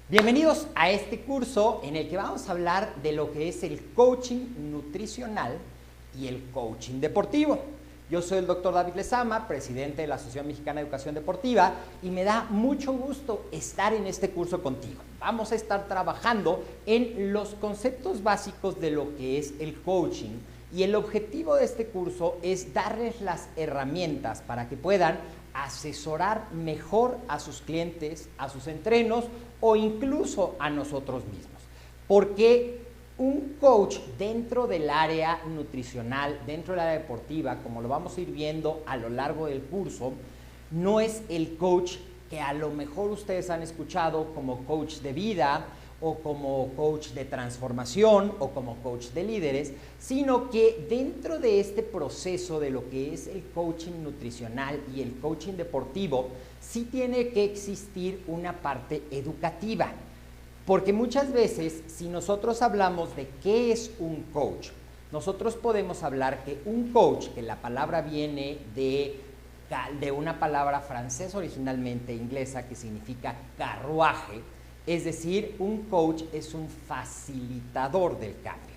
Bienvenidos a este curso en el que vamos a hablar de lo que es el coaching nutricional y el coaching deportivo. Yo soy el doctor David Lezama, presidente de la Asociación Mexicana de Educación Deportiva, y me da mucho gusto estar en este curso contigo. Vamos a estar trabajando en los conceptos básicos de lo que es el coaching, y el objetivo de este curso es darles las herramientas para que puedan asesorar mejor a sus clientes, a sus entrenos o incluso a nosotros mismos. Porque un coach dentro del área nutricional, dentro del área deportiva, como lo vamos a ir viendo a lo largo del curso, no es el coach que a lo mejor ustedes han escuchado como coach de vida o como coach de transformación o como coach de líderes, sino que dentro de este proceso de lo que es el coaching nutricional y el coaching deportivo, sí tiene que existir una parte educativa. Porque muchas veces, si nosotros hablamos de qué es un coach, nosotros podemos hablar que un coach, que la palabra viene de una palabra francesa originalmente inglesa que significa carruaje, es decir, un coach es un facilitador del cambio.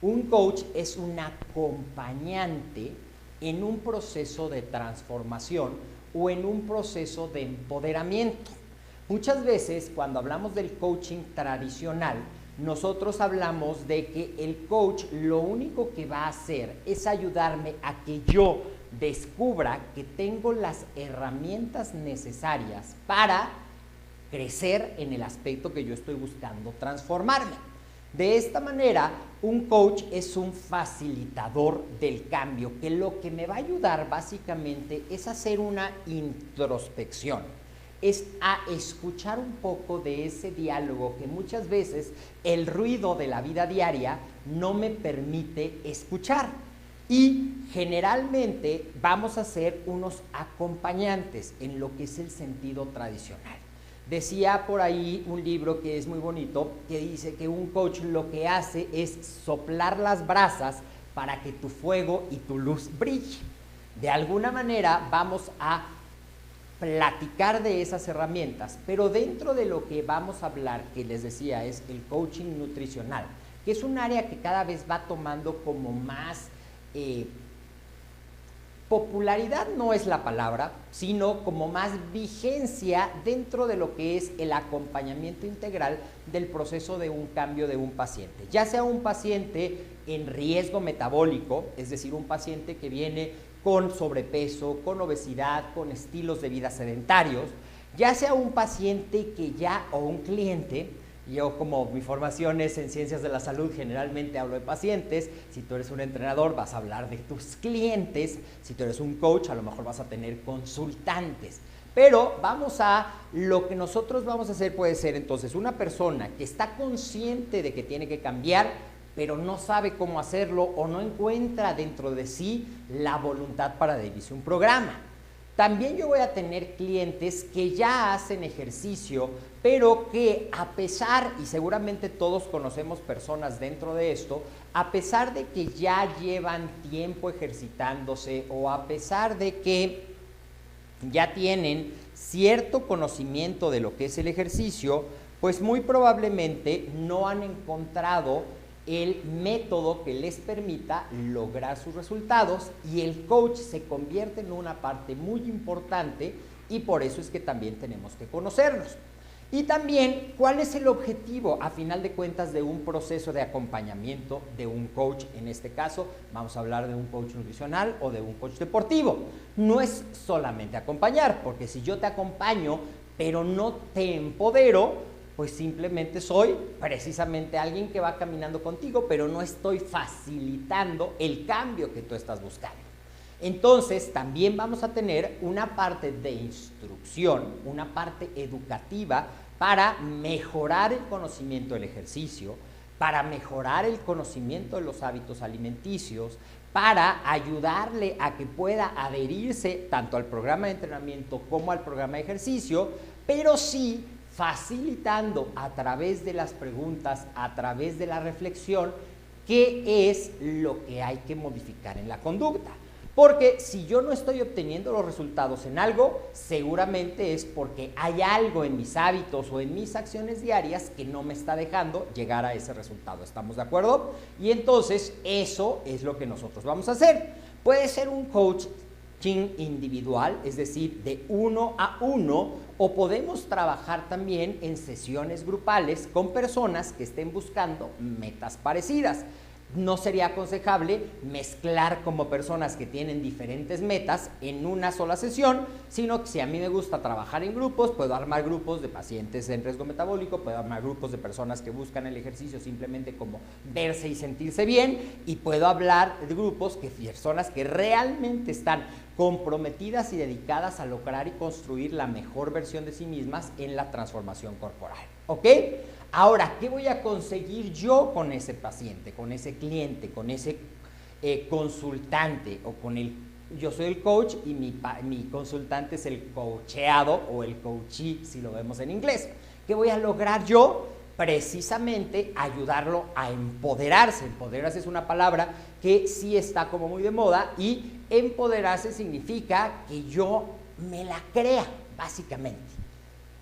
Un coach es un acompañante en un proceso de transformación o en un proceso de empoderamiento. Muchas veces, cuando hablamos del coaching tradicional, nosotros hablamos de que el coach lo único que va a hacer es ayudarme a que yo descubra que tengo las herramientas necesarias para crecer en el aspecto que yo estoy buscando transformarme. De esta manera, un coach es un facilitador del cambio, que lo que me va a ayudar básicamente es hacer una introspección, es a escuchar un poco de ese diálogo que muchas veces el ruido de la vida diaria no me permite escuchar. Y generalmente vamos a ser unos acompañantes en lo que es el sentido tradicional. Decía por ahí un libro que es muy bonito, que dice que un coach lo que hace es soplar las brasas para que tu fuego y tu luz brille. De alguna manera vamos a platicar de esas herramientas, pero dentro de lo que vamos a hablar, que les decía, es el coaching nutricional, que es un área que cada vez va tomando como más popularidad, no es la palabra, sino como más vigencia dentro de lo que es el acompañamiento integral del proceso de un cambio de un paciente. Ya sea un paciente en riesgo metabólico, es decir, un paciente que viene con sobrepeso, con obesidad, con estilos de vida sedentarios, ya sea un paciente que ya, o un cliente. Yo, como mi formación es en ciencias de la salud, generalmente hablo de pacientes. Si tú eres un entrenador, vas a hablar de tus clientes. Si tú eres un coach, a lo mejor vas a tener consultantes. Pero lo que nosotros vamos a hacer puede ser entonces una persona que está consciente de que tiene que cambiar, pero no sabe cómo hacerlo o no encuentra dentro de sí la voluntad para adherirse a un programa. También yo voy a tener clientes que ya hacen ejercicio, pero que a pesar, y seguramente todos conocemos personas dentro de esto, a pesar de que ya llevan tiempo ejercitándose o a pesar de que ya tienen cierto conocimiento de lo que es el ejercicio, pues muy probablemente no han encontrado el método que les permita lograr sus resultados, y el coach se convierte en una parte muy importante, y por eso es que también tenemos que conocernos. Y también, ¿cuál es el objetivo, a final de cuentas, de un proceso de acompañamiento de un coach? En este caso, vamos a hablar de un coach nutricional o de un coach deportivo. No es solamente acompañar, porque si yo te acompaño, pero no te empodero, pues simplemente soy precisamente alguien que va caminando contigo, pero no estoy facilitando el cambio que tú estás buscando. Entonces, también vamos a tener una parte de instrucción, una parte educativa para mejorar el conocimiento del ejercicio, para mejorar el conocimiento de los hábitos alimenticios, para ayudarle a que pueda adherirse tanto al programa de entrenamiento como al programa de ejercicio, pero sí facilitando a través de las preguntas, a través de la reflexión, qué es lo que hay que modificar en la conducta. Porque si yo no estoy obteniendo los resultados en algo, seguramente es porque hay algo en mis hábitos o en mis acciones diarias que no me está dejando llegar a ese resultado. ¿Estamos de acuerdo? Y entonces eso es lo que nosotros vamos a hacer. Puede ser un coaching individual, es decir, de 1 a 1, o podemos trabajar también en sesiones grupales con personas que estén buscando metas parecidas. No sería aconsejable mezclar como personas que tienen diferentes metas en una sola sesión, sino que si a mí me gusta trabajar en grupos, puedo armar grupos de pacientes en riesgo metabólico, puedo armar grupos de personas que buscan el ejercicio simplemente como verse y sentirse bien, y puedo hablar de grupos que personas que realmente están comprometidas y dedicadas a lograr y construir la mejor versión de sí mismas en la transformación corporal. ¿Ok? Ahora, ¿qué voy a conseguir yo con ese paciente, con ese cliente, con ese consultante o con el... Yo soy el coach y mi consultante es el coacheado o el coachee, si lo vemos en inglés. ¿Qué voy a lograr yo? Precisamente ayudarlo a empoderarse. Empoderarse es una palabra que sí está como muy de moda, y empoderarse significa que yo me la crea, básicamente.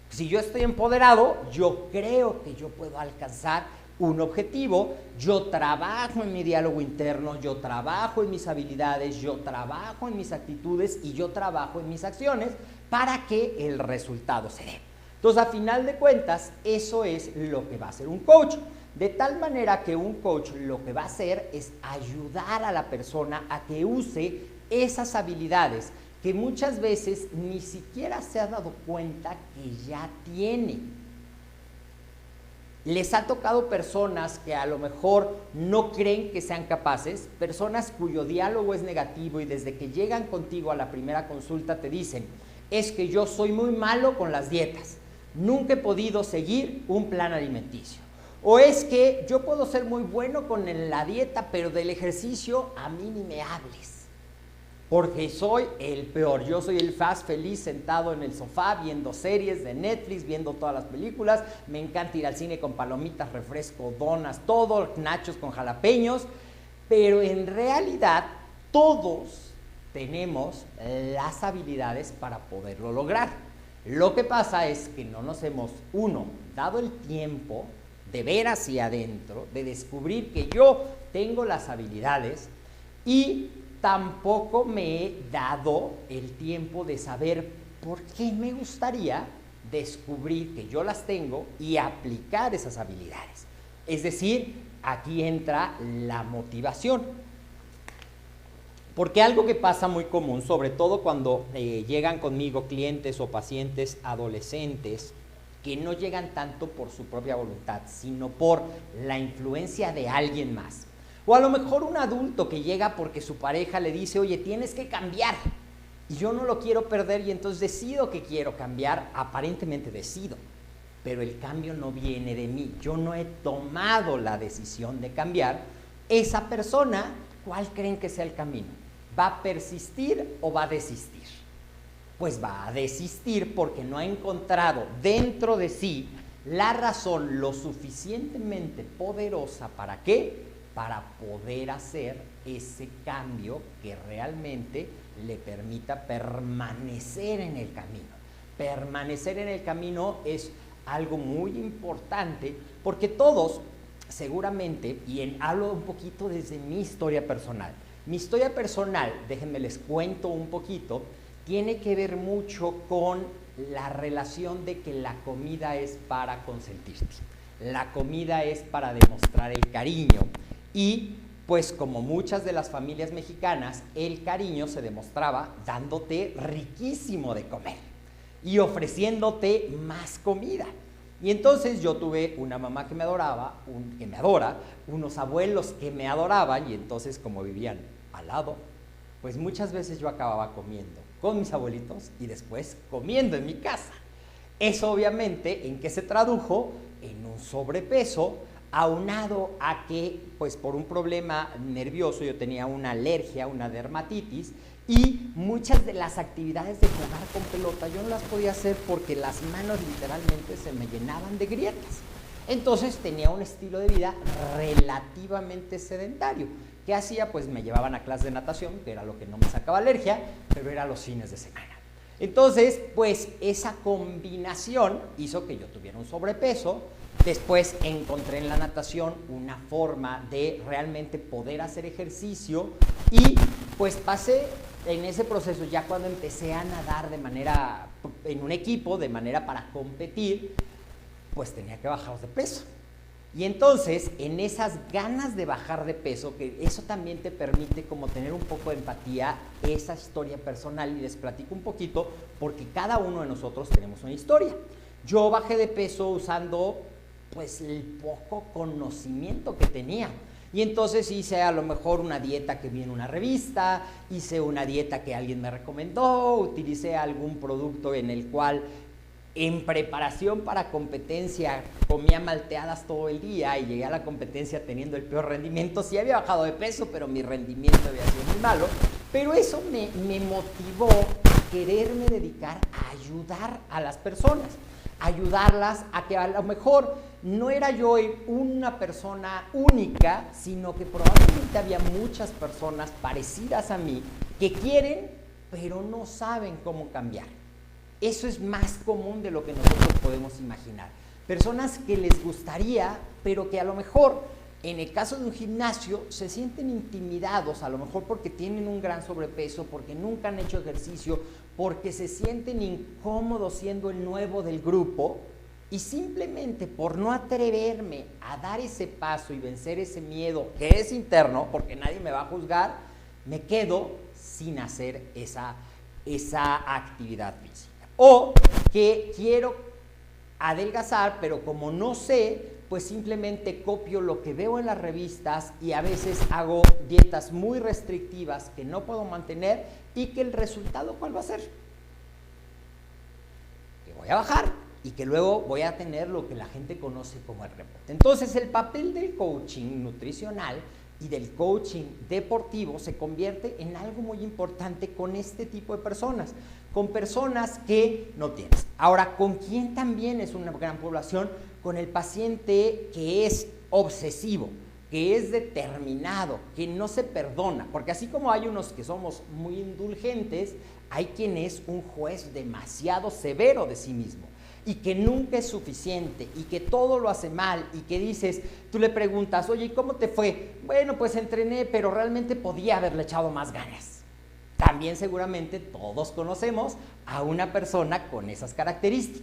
Si yo estoy empoderado, yo creo que yo puedo alcanzar un objetivo, yo trabajo en mi diálogo interno, yo trabajo en mis habilidades, yo trabajo en mis actitudes y yo trabajo en mis acciones para que el resultado se dé. Entonces, a final de cuentas, eso es lo que va a hacer un coach. De tal manera que un coach lo que va a hacer es ayudar a la persona a que use esas habilidades que muchas veces ni siquiera se ha dado cuenta que ya tiene. Les ha tocado personas que a lo mejor no creen que sean capaces, personas cuyo diálogo es negativo y desde que llegan contigo a la primera consulta te dicen: es que yo soy muy malo con las dietas, nunca he podido seguir un plan alimenticio. O es que yo puedo ser muy bueno con la dieta, pero del ejercicio a mí ni me hables, porque soy el peor. Yo soy el feliz sentado en el sofá viendo series de Netflix, viendo todas las películas, me encanta ir al cine con palomitas, refresco, donas, todo, nachos con jalapeños, pero en realidad todos tenemos las habilidades para poderlo lograr. Lo que pasa es que no nos hemos, dado el tiempo de ver hacia adentro, de descubrir que yo tengo las habilidades, y tampoco me he dado el tiempo de saber por qué me gustaría descubrir que yo las tengo y aplicar esas habilidades. Es decir, aquí entra la motivación. Porque algo que pasa muy común, sobre todo cuando llegan conmigo clientes o pacientes adolescentes, que no llegan tanto por su propia voluntad, sino por la influencia de alguien más. O a lo mejor un adulto que llega porque su pareja le dice: oye, tienes que cambiar, y yo no lo quiero perder, y entonces decido que quiero cambiar, aparentemente decido, pero el cambio no viene de mí, yo no he tomado la decisión de cambiar. Esa persona, ¿cuál creen que sea el camino? ¿Va a persistir o va a desistir? Pues va a desistir porque no ha encontrado dentro de sí la razón lo suficientemente poderosa. ¿Para qué? Para poder hacer ese cambio que realmente le permita permanecer en el camino. Permanecer en el camino es algo muy importante, porque todos seguramente, y hablo un poquito desde mi historia personal. Mi historia personal, déjenme les cuento un poquito, tiene que ver mucho con la relación de que la comida es para consentirte. La comida es para demostrar el cariño. Y pues como muchas de las familias mexicanas, el cariño se demostraba dándote riquísimo de comer y ofreciéndote más comida. Y entonces yo tuve una mamá que me adoraba, que me adora, unos abuelos que me adoraban, y entonces como vivían al lado, pues muchas veces yo acababa comiendo con mis abuelitos y después comiendo en mi casa. Eso obviamente, ¿en qué se tradujo? En un sobrepeso, aunado a que, pues por un problema nervioso, yo tenía una alergia, una dermatitis, y muchas de las actividades de jugar con pelota yo no las podía hacer porque las manos literalmente se me llenaban de grietas. Entonces tenía un estilo de vida relativamente sedentario. ¿Qué hacía? Pues me llevaban a clases de natación, que era lo que no me sacaba alergia, pero era los fines de semana. Entonces, pues esa combinación hizo que yo tuviera un sobrepeso. Después encontré en la natación una forma de realmente poder hacer ejercicio y pues pasé en ese proceso, ya cuando empecé a nadar de manera, en un equipo, de manera para competir, pues tenía que bajar de peso. Y entonces, en esas ganas de bajar de peso, que eso también te permite como tener un poco de empatía, esa historia personal, y les platico un poquito, porque cada uno de nosotros tenemos una historia. Yo bajé de peso usando, pues, el poco conocimiento que tenía. Y entonces hice a lo mejor una dieta que vi en una revista, hice una dieta que alguien me recomendó, utilicé algún producto en el cual en preparación para competencia comía malteadas todo el día y llegué a la competencia teniendo el peor rendimiento. Sí había bajado de peso, pero mi rendimiento había sido muy malo. Pero eso me motivó a quererme dedicar a ayudar a las personas, ayudarlas a que a lo mejor no era yo una persona única, sino que probablemente había muchas personas parecidas a mí que quieren, pero no saben cómo cambiar. Eso es más común de lo que nosotros podemos imaginar. Personas que les gustaría, pero que a lo mejor, en el caso de un gimnasio, se sienten intimidados, a lo mejor porque tienen un gran sobrepeso, porque nunca han hecho ejercicio, porque se sienten incómodos siendo el nuevo del grupo, y simplemente por no atreverme a dar ese paso y vencer ese miedo que es interno, porque nadie me va a juzgar, me quedo sin hacer esa actividad física. O que quiero adelgazar, pero como no sé, pues simplemente copio lo que veo en las revistas y a veces hago dietas muy restrictivas que no puedo mantener y que el resultado, ¿cuál va a ser? Que voy a bajar y que luego voy a tener lo que la gente conoce como el rebote. Entonces, el papel del coaching nutricional y del coaching deportivo se convierte en algo muy importante con este tipo de personas, con personas que no tienes. Ahora, ¿con quién también es una gran población? Con el paciente que es obsesivo, que es determinado, que no se perdona, porque así como hay unos que somos muy indulgentes, hay quien es un juez demasiado severo de sí mismo y que nunca es suficiente y que todo lo hace mal y que dices, tú le preguntas, oye, ¿y cómo te fue? Bueno, pues entrené, pero realmente podía haberle echado más ganas. También seguramente todos conocemos a una persona con esas características.